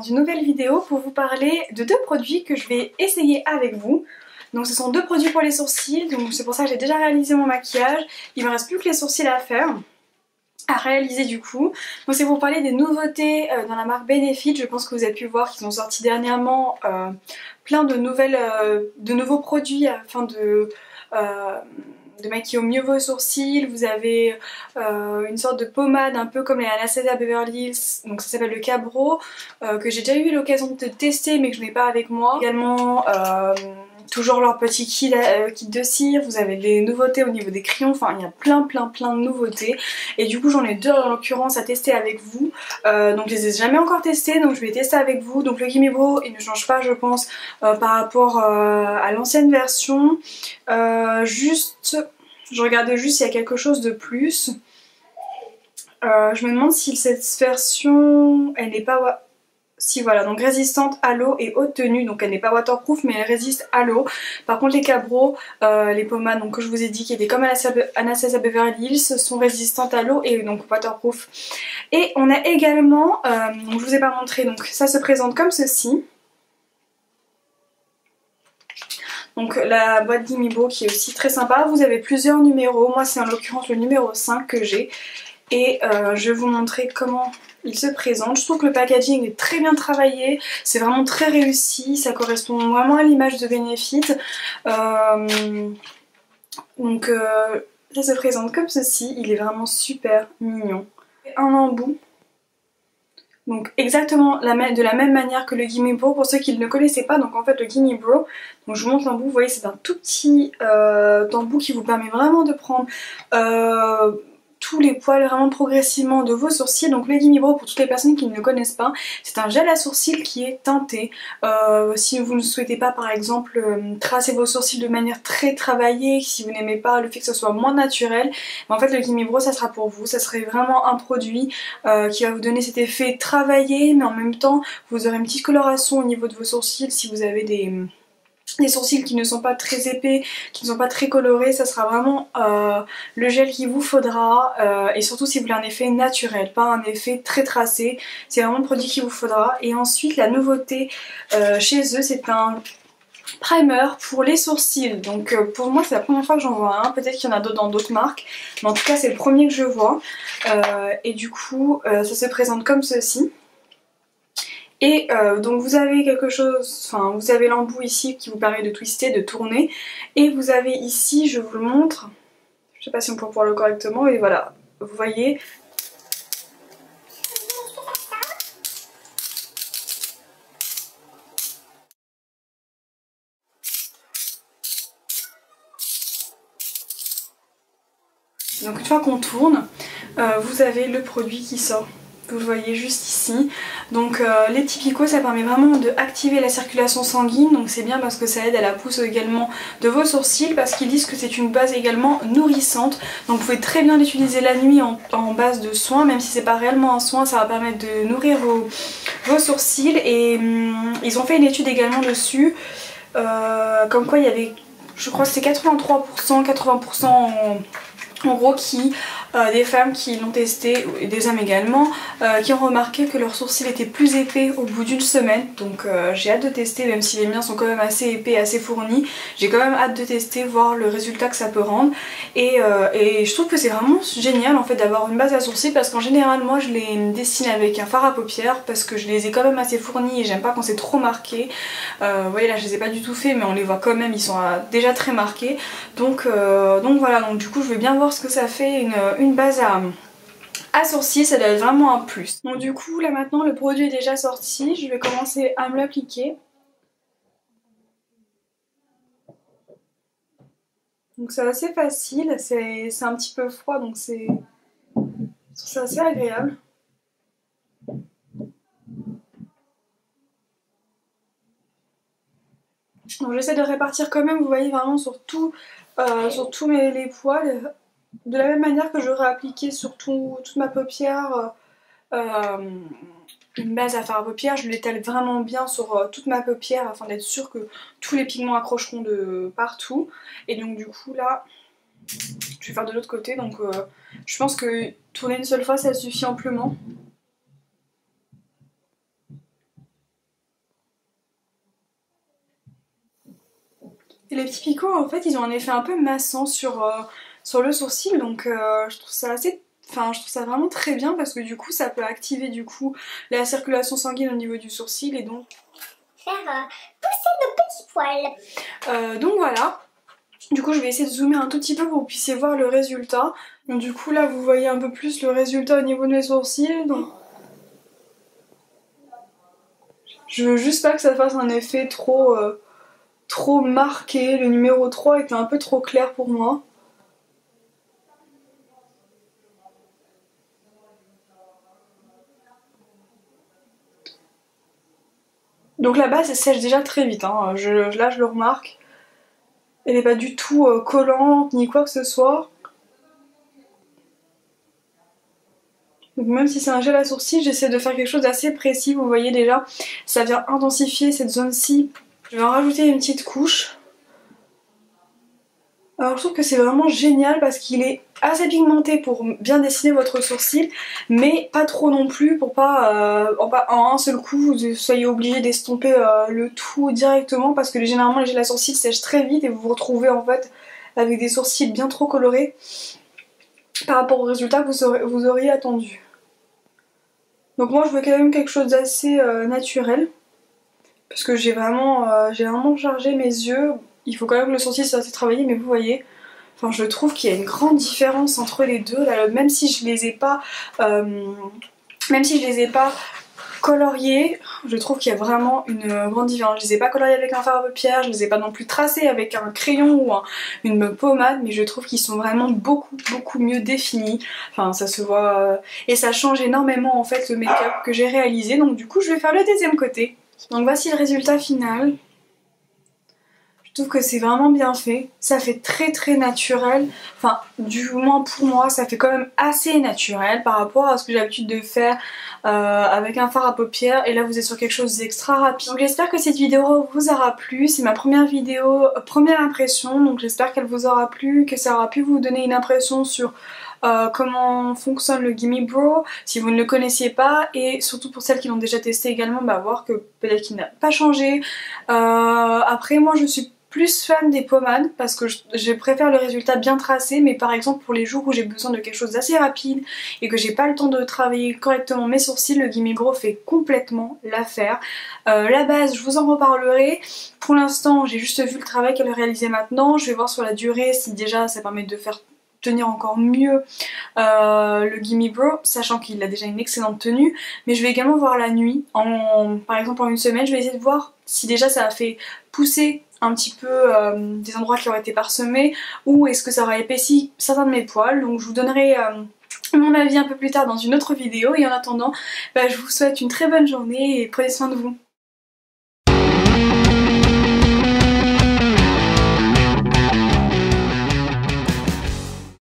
une nouvelle vidéo pour vous parler de deux produits que je vais essayer avec vous. Donc ce sont deux produits pour les sourcils, donc c'est pour ça que j'ai déjà réalisé mon maquillage. Il me reste plus que les sourcils à faire, à réaliser du coup. Donc c'est pour parler des nouveautés dans la marque Benefit. Je pense que vous avez pu voir qu'ils ont sorti dernièrement plein de nouveaux produits afin de maquiller au mieux vos sourcils. Vous avez une sorte de pommade un peu comme les Anastasia Beverly Hills, donc ça s'appelle le Cabro, que j'ai déjà eu l'occasion de tester mais que je n'ai pas avec moi. Également toujours leur petit kit de cire. Vous avez des nouveautés au niveau des crayons, enfin il y a plein de nouveautés et du coup j'en ai deux en l'occurrence à tester avec vous. Donc je les ai jamais encore testés, donc je vais tester avec vous. Donc le Gimme Brow il ne change pas je pense par rapport à l'ancienne version. Je regardais juste s'il y a quelque chose de plus. Je me demande si cette version elle n'est pas... Si voilà, donc résistante à l'eau et haute tenue, donc elle n'est pas waterproof mais elle résiste à l'eau. Par contre les Cabro, les pommades donc, que je vous ai dit qui étaient comme Anastasia Beverly Hills sont résistantes à l'eau et donc waterproof. Et on a également, donc je vous ai pas montré, donc ça se présente comme ceci. Donc la boîte Gimme Brow qui est aussi très sympa. Vous avez plusieurs numéros, moi c'est en l'occurrence le numéro 5 que j'ai. Et je vais vous montrer comment il se présente. Je trouve que le packaging est très bien travaillé, c'est vraiment très réussi, ça correspond vraiment à l'image de Benefit. Donc ça se présente comme ceci, il est vraiment super mignon. Un embout. Donc exactement de la même manière que le Gimme Brow pour ceux qui ne le connaissaient pas. Donc en fait le Gimme Brow, donc je vous montre l'embout, vous voyez c'est un tout petit embout qui vous permet vraiment de prendre tous les poils vraiment progressivement de vos sourcils. Donc le Gimme Brow pour toutes les personnes qui ne le connaissent pas, c'est un gel à sourcils qui est teinté. Si vous ne souhaitez pas par exemple tracer vos sourcils de manière très travaillée, si vous n'aimez pas le fait que ce soit moins naturel, en fait le Gimme Brow ça sera pour vous. Ça serait vraiment un produit qui va vous donner cet effet travaillé mais en même temps vous aurez une petite coloration au niveau de vos sourcils. Si vous avez des sourcils qui ne sont pas très épais, qui ne sont pas très colorés, ça sera vraiment le gel qu'il vous faudra et surtout si vous voulez un effet naturel, pas un effet très tracé, c'est vraiment le produit qu'il vous faudra. Et ensuite la nouveauté chez eux c'est un primer pour les sourcils. Donc pour moi c'est la première fois que j'en vois un, peut-être qu'il y en a d'autres dans d'autres marques, mais en tout cas c'est le premier que je vois et du coup ça se présente comme ceci. Et donc vous avez quelque chose, enfin vous avez l'embout ici qui vous permet de twister, de tourner. Et vous avez ici, je vous le montre, je sais pas si on peut voir le correctement, et voilà, vous voyez. Donc une fois qu'on tourne, vous avez le produit qui sort. Vous le voyez juste ici. Donc les petits picots ça permet vraiment de activer la circulation sanguine, donc c'est bien parce que ça aide à la pousse également de vos sourcils, parce qu'ils disent que c'est une base également nourrissante. Donc vous pouvez très bien l'utiliser la nuit en base de soin, même si c'est pas réellement un soin, ça va permettre de nourrir vos sourcils. Et ils ont fait une étude également dessus, comme quoi il y avait, je crois que c'est 83%, 80% en gros des femmes qui l'ont testé, et des hommes également, qui ont remarqué que leurs sourcils étaient plus épais au bout d'une semaine. Donc j'ai hâte de tester, même si les miens sont quand même assez épais, assez fournis. J'ai quand même hâte de tester, voir le résultat que ça peut rendre. Et je trouve que c'est vraiment génial en fait d'avoir une base à sourcils, parce qu'en général moi je les dessine avec un fard à paupières, parce que je les ai quand même assez fournis et j'aime pas quand c'est trop marqué. Vous voyez là je les ai pas du tout fait mais on les voit quand même, ils sont déjà très marqués. Donc voilà, donc du coup je vais bien voir ce que ça fait une base à sourcils, ça doit être vraiment un plus. Donc du coup là maintenant le produit est déjà sorti, je vais commencer à me l'appliquer. Donc c'est assez facile, c'est un petit peu froid donc c'est assez agréable. Donc j'essaie de répartir quand même, vous voyez vraiment sur tous les poils, de la même manière que j'aurais appliqué sur toute ma paupière une base à fard à paupières, je l'étale vraiment bien sur toute ma paupière afin d'être sûre que tous les pigments accrocheront de partout. Et donc du coup là, je vais faire de l'autre côté, donc je pense que tourner une seule fois ça suffit amplement. Et les petits picots en fait ils ont un effet un peu massant sur le sourcil, donc je trouve ça assez... Enfin, je trouve ça vraiment très bien parce que du coup ça peut activer du coup la circulation sanguine au niveau du sourcil et donc faire pousser nos petits poils. Donc voilà. Du coup je vais essayer de zoomer un tout petit peu pour que vous puissiez voir le résultat. Donc du coup là vous voyez un peu plus le résultat au niveau de mes sourcils. Donc je veux juste pas que ça fasse un effet trop marqué. Le numéro 3 était un peu trop clair pour moi. Donc la base elle sèche déjà très vite, hein. Là je le remarque. Elle n'est pas du tout collante ni quoi que ce soit. Donc même si c'est un gel à sourcils, j'essaie de faire quelque chose d'assez précis. Vous voyez déjà, ça vient intensifier cette zone-ci. Je vais en rajouter une petite couche. Alors je trouve que c'est vraiment génial parce qu'il est assez pigmenté pour bien dessiner votre sourcil, mais pas trop non plus pour pas en un seul coup vous soyez obligé d'estomper le tout directement, parce que généralement les gels à sourcils sèchent très vite et vous vous retrouvez en fait avec des sourcils bien trop colorés par rapport au résultat que vous auriez attendu. Donc moi je veux quand même quelque chose d'assez naturel, parce que j'ai vraiment chargé mes yeux. Il faut quand même que le sourcil soit assez travaillé, mais vous voyez, enfin, je trouve qu'il y a une grande différence entre les deux. Là, même si je les ai pas, coloriés, je trouve qu'il y a vraiment une grande différence. Je les ai pas coloriés avec un fard à paupières, je les ai pas non plus tracés avec un crayon ou une pommade, mais je trouve qu'ils sont vraiment beaucoup mieux définis. Enfin, ça se voit et ça change énormément en fait le make-up que j'ai réalisé. Donc du coup, je vais faire le deuxième côté. Donc voici le résultat final. Je trouve que c'est vraiment bien fait, ça fait très naturel, enfin du moins pour moi ça fait quand même assez naturel par rapport à ce que j'ai l'habitude de faire avec un fard à paupières, et là vous êtes sur quelque chose d'extra rapide. Donc j'espère que cette vidéo vous aura plu, c'est ma première vidéo, première impression, donc j'espère qu'elle vous aura plu, que ça aura pu vous donner une impression sur comment fonctionne le Gimme Brow si vous ne le connaissiez pas, et surtout pour celles qui l'ont déjà testé également, bah voir que peut-être qu'il n'a pas changé. Après moi je suis plus fan des pommades parce que je préfère le résultat bien tracé, mais par exemple pour les jours où j'ai besoin de quelque chose d'assez rapide et que j'ai pas le temps de travailler correctement mes sourcils, le Gimme Brow fait complètement l'affaire. La base je vous en reparlerai, pour l'instant j'ai juste vu le travail qu'elle réalisait maintenant, je vais voir sur la durée si déjà ça permet de faire tenir encore mieux le Gimme Brow, sachant qu'il a déjà une excellente tenue, mais je vais également voir la nuit, par exemple en une semaine, je vais essayer de voir si déjà ça a fait pousser un petit peu des endroits qui auraient été parsemés, ou est-ce que ça aurait épaissi certains de mes poils. Donc je vous donnerai mon avis un peu plus tard dans une autre vidéo, et en attendant, bah, je vous souhaite une très bonne journée et prenez soin de vous.